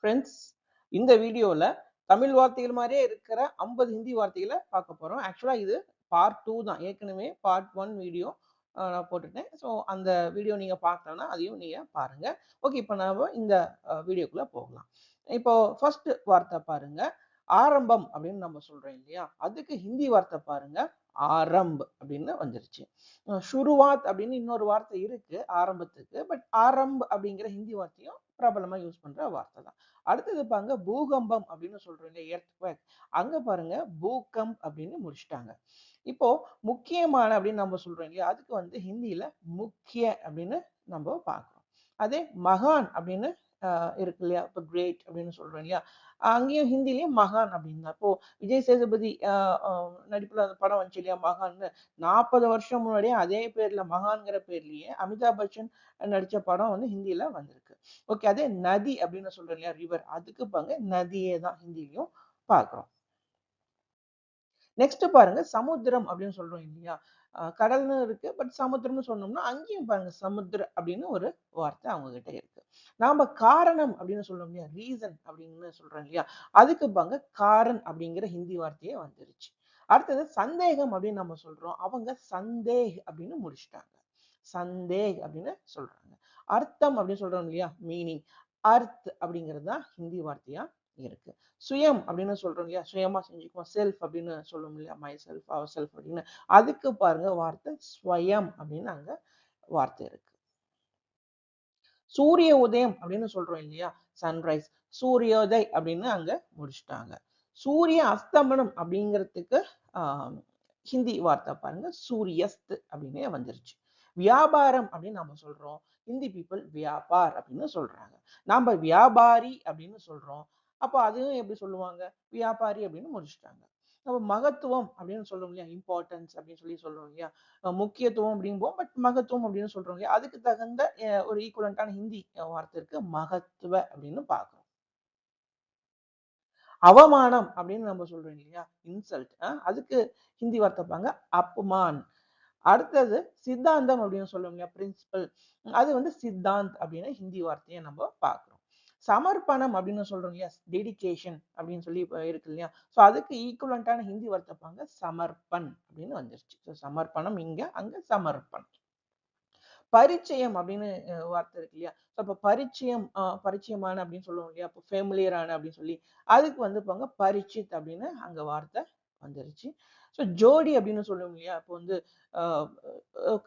Friends, இந்த வீடியோல தமிழ் வார்த்தைகள் மாதிரியே இருக்கிற 50 ஹிந்தி வார்த்தைகளை பார்க்க போறோம். ஆக்சுவலா இது பார்ட் 2 தான். ஏற்கனவே பார்ட் 1 வீடியோ நான் போட்டுட்டேன். ஸோ அந்த வீடியோ நீங்க பார்க்கலன்னா அதையும் நீங்க பாருங்க. ஓகே, இப்போ நாம இந்த வீடியோக்குள்ள போகலாம். இப்போ ஃபர்ஸ்ட் வார்த்தை பாருங்க. ஆரம்பம் அப்படின்னு நம்ம சொல்றோம் இல்லையா? அதுக்கு ஹிந்தி வார்த்தை பாருங்க. ஆரம்ப் அப்படின்னு வந்துருச்சு. ஷுருவாத் அப்படின்னு இன்னொரு வார்த்தை இருக்கு ஆரம்பத்துக்கு. பட் ஆரம்ப் அப்படிங்கிற ஹிந்தி வார்த்தையும் பிரபலமா யூஸ் பண்ற வார்த்தை தான். அடுத்தது பாருங்க, பூகம்பம் அப்படின்னு சொல்றோம் இல்லையா, எர்த்குவேக். அங்க பாருங்க பூகம்ப் அப்படின்னு முடிச்சிட்டாங்க. இப்போ முக்கியமான அப்படின்னு நம்ம சொல்றோம் இல்லையா, அதுக்கு வந்து ஹிந்தியில முக்கிய அப்படின்னு நம்ம பார்க்கிறோம். அதே மகான் அப்படின்னு இருக்கு இல்லையா, இப்போ கிரேட் அப்படின்னு சொல்றோம் இல்லையா, அங்கேயும் ஹிந்திலையும் மகான் அப்படின்னு தான். இப்போ விஜய் சேதுபதி நடிப்புல அந்த படம் வந்துச்சு இல்லையா மகான்னு, 40 வருஷம் முன்னாடியே அதே பேர்ல மகான்கிற பேர்லயே அமிதாப் பச்சன் நடிச்ச படம் வந்து ஹிந்தியில வந்திருக்கு. ஓகே, அதே நதி அப்படின்னு சொல்றோம் இல்லையா, ரிவர், அதுக்கு பாருங்க நதியே தான் ஹிந்திலையும் பார்க்கிறோம். நெக்ஸ்ட் பாருங்க, சமுத்திரம் அப்படின்னு சொல்றோம் இல்லையா, கடல்னு இருக்கு, பட் சமுத்திரம்னு சொன்னோம்னா அங்கேயும் பாருங்க சமுத்திர அப்படின்னு ஒரு வார்த்தை அவங்க கிட்ட இருக்கு. நாம காரணம் அப்படின்னு சொல்றோம் இல்லையா, ரீசன் அப்படின்னு சொல்றோம் இல்லையா, அதுக்கு பாருங்க காரன் அப்படிங்கிற ஹிந்தி வார்த்தையே வந்துருச்சு. அடுத்தது சந்தேகம் அப்படின்னு நம்ம சொல்றோம், அவங்க சந்தேக் அப்படின்னு முடிச்சிட்டாங்க. சந்தேக் அப்படின்னு சொல்றாங்க. அர்த்தம் அப்படின்னு சொல்றோம் இல்லையா, மீனிங், அர்த் அப்படிங்கிறது தான் ஹிந்தி வார்த்தையா இருக்கு. சுயம் அப்படின்னு சொல்றோம் இல்லையா, சுயமா செஞ்சுக்குவோம், செல்ஃப் அப்படின்னு சொல்லுவோம் இல்லையா, மை செல்ஃப், அவர் செல்ஃப் அப்படின்னு, அதுக்கு பாருங்க வார்த்தை ஸ்வயம் அப்படின்னு அங்க வார்த்தை இருக்கு. சூரிய உதயம் அப்படின்னு சொல்றோம் இல்லையா, சன்ரைஸ், சூரியோதய் அப்படின்னு அங்க முடிச்சிட்டாங்க. சூரிய அஸ்தமனம் அப்படிங்கிறதுக்கு ஹிந்தி வார்த்தை பாருங்க சூரியஸ்த் அப்படின்னு வந்துருச்சு. வியாபாரம் அப்படின்னு நம்ம சொல்றோம், ஹிந்தி பீப்புள் வியாபார் அப்படின்னு சொல்றாங்க. நாம வியாபாரி அப்படின்னு சொல்றோம், அப்போ அதுவும் எப்படி சொல்லுவாங்க, வியாபாரி அப்படின்னு முடிச்சுட்டாங்க. நம்ம மகத்துவம் அப்படின்னு சொல்றோம் இல்லையா, இம்பார்ட்டன்ஸ் அப்படின்னு சொல்லி சொல்றோம் இல்லையா, முக்கியத்துவம் அப்படிம்போம், பட் மகத்துவம் அப்படின்னு சொல்றோம் இல்லையா, அதுக்கு தகுந்த ஒரு ஈக்குவலண்டான ஹிந்தி வார்த்தை இருக்கு, மகத்துவ அப்படின்னு பார்க்கிறோம். அவமானம் அப்படின்னு நம்ம சொல்றோம் இல்லையா, இன்சல்ட், அதுக்கு ஹிந்தி வார்த்தை பாங்க அப்மான். அடுத்தது சித்தாந்தம் அப்படின்னு சொல்லுவோம் இல்லையா, பிரின்சிபல், அது வந்து சித்தாந்த் அப்படின்னு ஹிந்தி வார்த்தையை நம்ம பார்க்கிறோம். சமர்ப்பணம் அப்படின்னு சொல்றோம் இல்லையா, டெடிகேஷன் அப்படின்னு சொல்லி இருக்கு இல்லையா, ஸோ அதுக்கு ஈக்குவலண்டான ஹிந்தி வார்த்தை பாங்க சமர்ப்பன் அப்படின்னு வந்துருச்சு. ஸோ சமர்ப்பணம் இங்க, அங்க சமர்ப்பணம். பரிச்சயம் அப்படின்னு வார்த்தை இருக்கு இல்லையா, அப்ப பரிச்சயம், பரிச்சயமான அப்படின்னு சொல்லுவோம் இல்லையா, இப்போ ஃபேமிலியரான அப்படின்னு சொல்லி, அதுக்கு வந்து பாங்க பரிச்சித் அப்படின்னு அங்க வார்த்தை வந்துருச்சு. ஸோ ஜோடி அப்படின்னு சொல்லுவோம் இல்லையா, இப்போ வந்து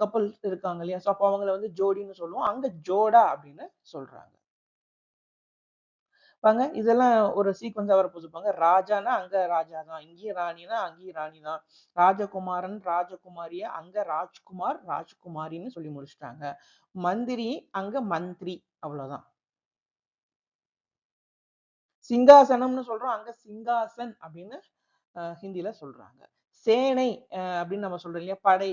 கப்பல் இருக்காங்க இல்லையா, ஸோ அப்போ அவங்கள வந்து ஜோடின்னு சொல்லுவோம், அங்க ஜோடா அப்படின்னு சொல்றாங்க. பாங்க இதெல்லாம் ஒரு சீக்வன்ஸா வர போதுப்பாங்க. ராஜானா அங்க ராஜா தான், இங்கேயும் ராணினா அங்கேயும் ராணி தான், ராஜகுமாரன் ராஜகுமாரிய அங்க ராஜ்குமார் ராஜ்குமாரின்னு சொல்லி முடிச்சிட்டாங்க. மந்திரி அங்க மந்திரி, அவ்வளவுதான். சிங்காசனம்னு சொல்றோம், அங்க சிங்காசன் அப்படின்னு ஹிந்தியில சொல்றாங்க. சேனை அப்படின்னு நம்ம சொல்றோம் இல்லையா, படை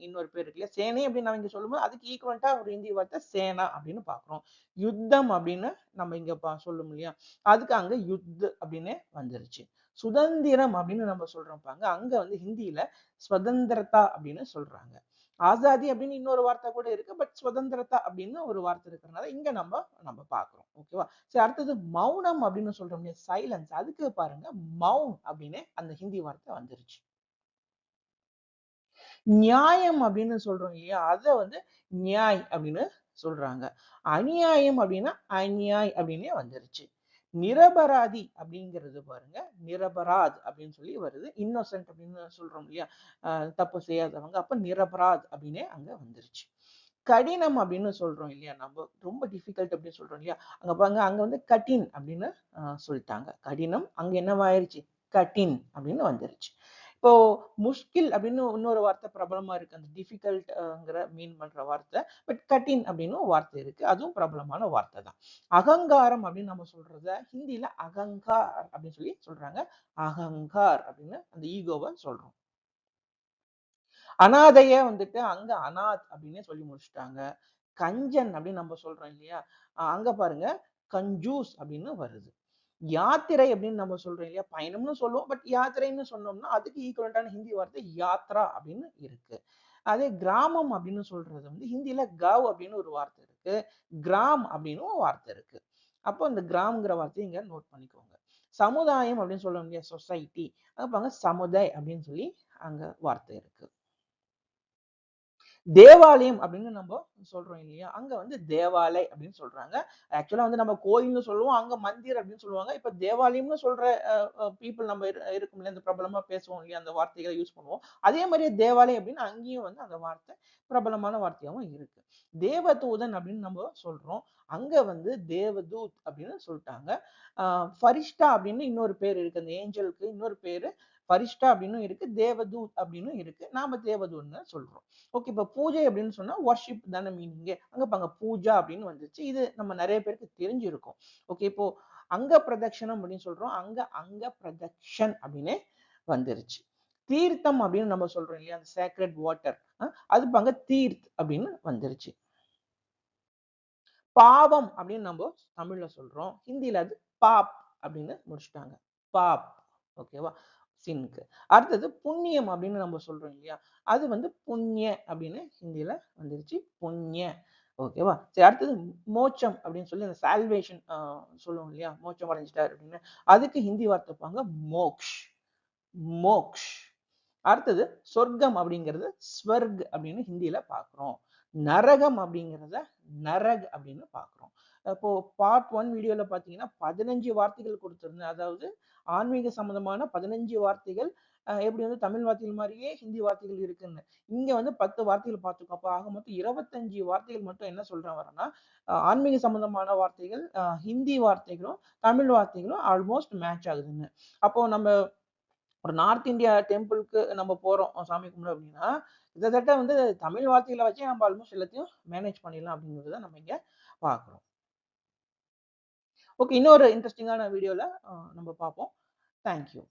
இன்னொரு பேர் இருக்கு இல்லையா, சேனை அப்படின்னு நம்ம இங்க சொல்லும்போது அதுக்கு ஈக்குவலண்டா ஒரு ஹிந்தி வார்த்தை சேனா அப்படின்னு பாக்குறோம். யுத்தம் அப்படின்னு நம்ம இங்க சொல்லும் இல்லையா, அதுக்கு அங்க யுத் அப்படின்னு வந்துருச்சு. சுதந்திரம் அப்படின்னு நம்ம சொல்றோம் பாங்க, அங்க வந்து ஹிந்தியில ஸ்வதந்திரதா அப்படின்னு சொல்றாங்க. ஆசாதி அப்படின்னு இன்னொரு வார்த்தை கூட இருக்கு, பட் சுதந்திரதா அப்படின்னு ஒரு வார்த்தை இருக்கிறதுனால இங்க நம்ம நம்ம பாக்குறோம். ஓகேவா? சரி, அடுத்தது மௌனம் அப்படின்னு சொல்றோம் சைலன்ஸ், அதுக்கு பாருங்க மௌன் அப்படின்னு அந்த ஹிந்தி வார்த்தை வந்துருச்சு. நியாயம் அப்படின்னு சொல்றோம் இல்லையா, அத வந்து நியாய் அப்படின்னு சொல்றாங்க. அநியாயம் அப்படின்னா அநியாய் அப்படின்னே வந்துருச்சு. நிரபராதி அப்படிங்கிறது பாருங்க நிரபராத் அப்படின்னு சொல்லி வருது. இன்னோசென்ட் அப்படின்னு சொல்றோம் இல்லையா, தப்பு செய்யாதவங்க, அப்ப நிரபராத் அப்படின்னே அங்க வந்துருச்சு. கடினம் அப்படின்னு சொல்றோம் இல்லையா, நம்ம ரொம்ப டிஃபிகல்ட் அப்படின்னு சொல்றோம் இல்லையா, அங்க பாருங்க அங்க வந்து கட்டின் அப்படின்னு சொல்லிட்டாங்க. கடினம் அங்க என்னவாயிருச்சு, கட்டின் அப்படின்னு வந்துருச்சு. இப்போ முஷ்கில் அப்படின்னு இன்னொரு வார்த்தை பிரபலமா இருக்கு, அந்த டிஃபிகல்ட்ங்கிற மீன் பண்ற வார்த்தை, பட் கட்டின் அப்படின்னு வார்த்தை இருக்கு, அதுவும் பிரபலமான வார்த்தை தான். அகங்காரம் அப்படின்னு நம்ம சொல்றத ஹிந்தியில அகங்கார் அப்படின்னு சொல்லி சொல்றாங்க. அகங்கார் அப்படின்னு அந்த ஈகோவை சொல்றோம். அனாதைய வந்துட்டு அங்க அனாத் அப்படின்னு சொல்லி முடிச்சுட்டாங்க. கஞ்சன் அப்படின்னு நம்ம சொல்றோம் இல்லையா, அங்க பாருங்க கஞ்சூஸ் அப்படின்னு வருது. யாத்திரை அப்படின்னு நம்ம சொல்றோம் இல்லையா, பயணம்னு சொல்லுவோம், பட் யாத்திரைன்னு சொன்னோம்னா அதுக்கு ஈக்குவலண்டான ஹிந்தி வார்த்தை யாத்ரா அப்படின்னு இருக்கு. அதே கிராமம் அப்படின்னு சொல்றது வந்து ஹிந்தியில கவ் அப்படின்னு ஒரு வார்த்தை இருக்கு, கிராம் அப்படின்னு ஒரு வார்த்தை இருக்கு. அப்போ இந்த கிராம்ங்கிற வார்த்தையை இங்க நோட் பண்ணிக்கோங்க. சமுதாயம் அப்படின்னு சொல்ல முடியாது, சொசைட்டி. அப்ப அங்க சமுதாய் அப்படின்னு சொல்லி அங்க வார்த்தை இருக்கு. தேவாலயம் அப்படின்னு நம்ம சொல்றோம் இல்லையா, அங்க வந்து தேவாலய் அப்படின்னு சொல்றாங்க. ஆக்சுவலா வந்து நம்ம கோயில்னு சொல்லுவோம், அங்க மந்திர் அப்படின்னு சொல்லுவாங்க. இப்ப தேவாலயம்னு சொல்ற பீப்புள் நம்ம இருக்கும் இல்லையா, இந்த பிரபலமா பேசுவோம் இல்லையா, அந்த வார்த்தைகளை யூஸ் பண்ணுவோம். அதே மாதிரியே தேவாலயம் அப்படின்னு அங்கேயும் வந்து அந்த வார்த்தை பிரபலமான வார்த்தையாகவும் இருக்கு. தேவதூதன் அப்படின்னு நம்ம சொல்றோம், அங்க வந்து தேவதூத் அப்படின்னு சொல்லிட்டாங்க. ஃபரிஷ்டா அப்படின்னு இன்னொரு பேர் இருக்கு, அந்த ஏஞ்சலுக்கு இன்னொரு பேரு ஃபரிஷ்டா அப்படின்னு இருக்கு, தேவதூத் அப்படின்னு இருக்கு. நாம தேவதூன்னு சொல்றோம். ஓகே, இப்ப பூஜை அப்படின்னு சொன்னா வர்ஷிப் தானே மீனிங். அங்க பாங்க பூஜா அப்படின்னு வந்துச்சு. இது நம்ம நிறைய பேருக்கு தெரிஞ்சிருக்கும். ஓகே, இப்போ அங்க பிரதட்சணம் அப்படின்னு சொல்றோம், அங்க அங்க பிரதக்ஷன் அப்படின்னு வந்துருச்சு. தீர்த்தம் அப்படின்னு நம்ம சொல்றோம் இல்லையா, அந்த சேக்ரெட் வாட்டர், அது பாங்க தீர்த் அப்படின்னு வந்துருச்சு. பாவம் அப்படின்னு நம்ம தமிழ்ல சொல்றோம், ஹிந்தியில அது பாப் அப்படின்னு முடிச்சுட்டாங்க. பாப். ஓகேவா, சின்க்கு. அடுத்தது புண்ணியம் அப்படின்னு நம்ம சொல்றோம் இல்லையா, அது வந்து புண்ணிய அப்படின்னு ஹிந்தியில வந்துருச்சு, புண்ணிய. ஓகேவா, சரி. அடுத்தது மோட்சம் அப்படின்னு சொல்லி அந்த சால்வேஷன் சொல்லுவோம் இல்லையா, மோட்சம் அடைஞ்சிட்டார் அப்படின்னு, அதுக்கு ஹிந்தி வார்த்தை பாங்க மோக்ஷ், மோக்ஷ். அடுத்தது சொர்க்கம் அப்படிங்கிறது ஸ்வர்க் அப்படின்னு ஹிந்தியில பாக்குறோம். நரகம் அப்படிங்கிறத நரக் அப்படின்னு பாக்குறோம். இப்போ பார்ட் 1 வீடியோல பாத்தீங்கன்னா 15 வார்த்தைகள் கொடுத்திருந்தேன். அதாவது ஆன்மீக சம்பந்தமான 15 வார்த்தைகள் எப்படி வந்து தமிழ் வார்த்தைகள் மாதிரியே ஹிந்தி வார்த்தைகள் இருக்குன்னு. இங்க வந்து 10 வார்த்தைகள் பார்த்துக்கோ. அப்ப ஆக மொத்தம் 25 வார்த்தைகள் மட்டும் என்ன சொல்றேன் வரேன்னா, ஆன்மீக சம்பந்தமான வார்த்தைகள், ஹிந்தி வார்த்தைகளும் தமிழ் வார்த்தைகளும் ஆல்மோஸ்ட் மேட்ச் ஆகுதுன்னு. அப்போ நம்ம ஒரு நார்த் இந்தியா டெம்பிளுக்கு நம்ம போறோம் சாமி கும்பிட அப்படின்னா, கிட்டத்தட்ட வந்து தமிழ் வார்த்தைகளை வச்சே நம்ம ஆல்மோஸ்ட் எல்லாத்தையும் மேனேஜ் பண்ணிடலாம் அப்படிங்கிறத நம்ம இங்க பார்க்கிறோம். ஓகே, இன்னொரு இன்ட்ரெஸ்டிங்கான வீடியோல நம்ம பார்ப்போம். தேங்க்யூ.